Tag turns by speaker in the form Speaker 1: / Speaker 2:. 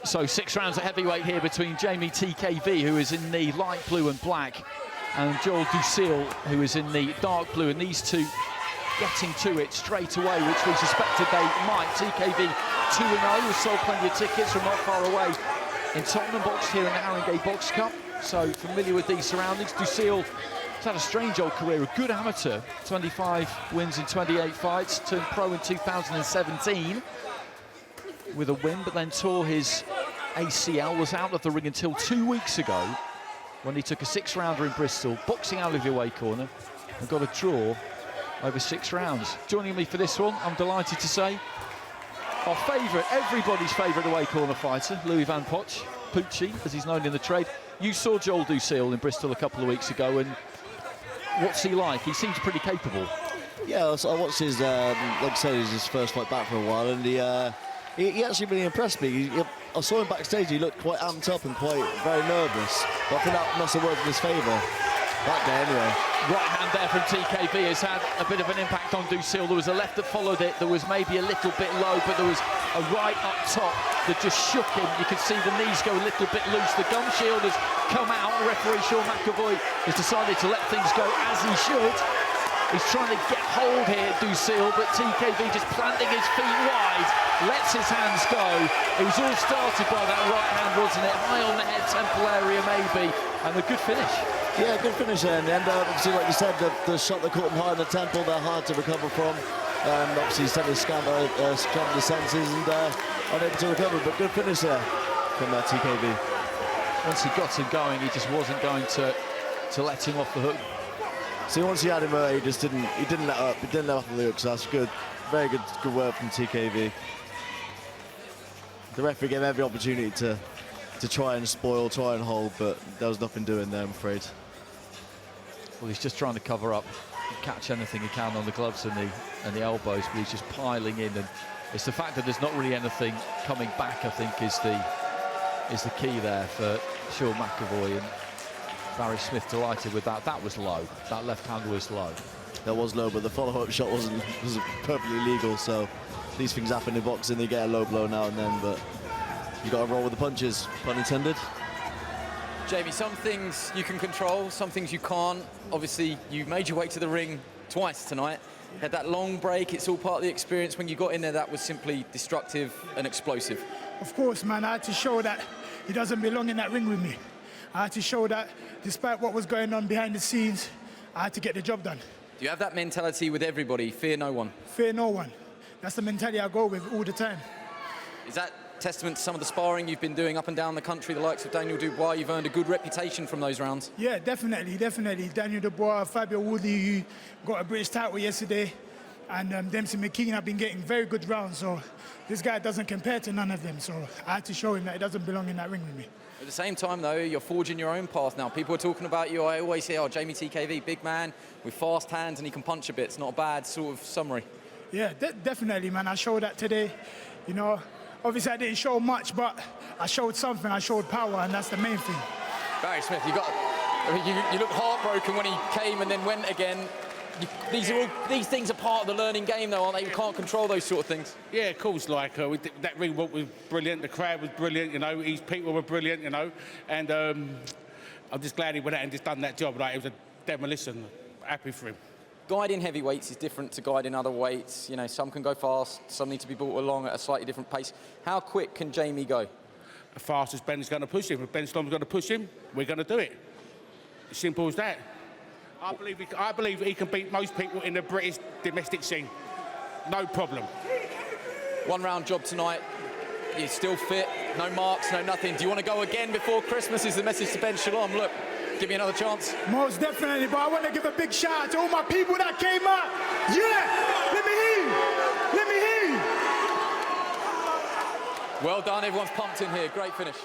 Speaker 1: So 6 rounds at heavyweight here between Jeamie TKV, who is in the light blue and black, and Joel Ducille, who is in the dark blue, and these two getting to it straight away, which we suspected they might. TKV 2-0, we've sold plenty of tickets from not far away in Tottenham, boxed here in the Haringey Box Cup, so familiar with these surroundings. Ducille has had a strange old career, a good amateur, 25 wins in 28 fights, turned pro in 2017 with a win, but then tore his ACL, was out of the ring until 2 weeks ago when he took a 6-rounder in Bristol, boxing out of the away corner, and got a draw over 6 rounds. Joining me for this one, I'm delighted to say, our favourite, everybody's favourite away corner fighter, Louis Van Poch, Poochie, as he's known in the trade. You saw Joel Ducille in Bristol a couple of weeks ago, and what's he like? He seems pretty capable.
Speaker 2: Yeah, I watched his, like I said, it was his first fight back for a while, and he actually really impressed me. I saw him backstage, he looked quite amped up and quite very nervous, but I think that must have worked in his favour that day anyway.
Speaker 1: Right hand there from TKV has had a bit of an impact on Ducille. There was a left that followed it, there was maybe a little bit low, but there was a right up top that just shook him. You can see the knees go a little bit loose. The gum shield has come out. Referee Sean McAvoy has decided to let things go as he should. He's trying to get hold here, Ducille, but TKV just planting his feet wide, lets his hands go. It was all started by that right hand, wasn't it? High on the head, temple area maybe, and a good finish. Yeah,
Speaker 2: good finish there, and obviously, like you said, the shot that caught him high in the temple, they're hard to recover from. Obviously, he sent his scrambled the senses and unable to recover, but good finish there from TKV.
Speaker 1: Once he got him going, he just wasn't going to let him off the hook.
Speaker 2: So once he had him, he didn't let up. He didn't let off the hook. So that's good, very good work from TKV. The referee gave him every opportunity to try and spoil, try and hold, but there was nothing doing there, I'm afraid.
Speaker 1: Well, he's just trying to cover up, catch anything he can on the gloves and the elbows, but he's just piling in, and it's the fact that there's not really anything coming back, I think, is the key there for Sean McAvoy. And Barry Smith delighted with that. That was low. That left hand was low.
Speaker 2: That was low, but the follow-up shot was perfectly legal. So these things happen in boxing. They get a low blow now and then, but you got to roll with the punches, pun intended.
Speaker 3: Jeamie, some things you can control, some things you can't. Obviously, you made your way to the ring twice tonight. Had that long break. It's all part of the experience. When you got in there, that was simply destructive and explosive.
Speaker 4: Of course, man. I had to show that he doesn't belong in that ring with me. I had to show that despite what was going on behind the scenes, I had to get the job done.
Speaker 3: Do you have that mentality with everybody? Fear no one?
Speaker 4: Fear no one. That's the mentality I go with all the time.
Speaker 3: Is that testament to some of the sparring you've been doing up and down the country, the likes of Daniel Dubois? You've earned a good reputation from those rounds.
Speaker 4: Yeah, definitely. Daniel Dubois, Fabio Woodley, who got a British title yesterday, and Dempsey McKean have been getting very good rounds. So this guy doesn't compare to none of them. So I had to show him that he doesn't belong in that ring with me.
Speaker 3: At the same time, though, you're forging your own path now. People are talking about you. I always say, oh, Jeamie TKV, big man with fast hands and he can punch a bit. It's not a bad sort of summary.
Speaker 4: Yeah, definitely, man. I showed that today. You know, obviously I didn't show much, but I showed something. I showed power, and that's the main thing.
Speaker 3: Barry Smith, you look heartbroken when he came and then went again. These things are part of the learning game, though, aren't they? You can't control those sort of things.
Speaker 5: Yeah, of course. Like that ring walk was brilliant. The crowd was brilliant. You know, his people were brilliant. You know, and I'm just glad he went out and just done that job. Like, it was a demolition. Happy for him. Guiding heavyweights is different to guiding other weights. You know, some can go fast. Some need to be brought along at a slightly different pace. How quick can Jeamie go? As fast as Ben's going to push him. If Ben Storm's going to push him, we're going to do it. Simple as that. I believe he can beat most people in the British domestic scene. No problem. One-round job tonight. You're still fit. No marks, no nothing. Do you want to go again before Christmas? Is the message to Ben Shalom? Look, give me another chance.
Speaker 4: Most definitely, but I want to give a big shout out to all my people that came out. Yeah! Let me hear you! Let me hear you!
Speaker 3: Well done. Everyone's pumped in here. Great finish.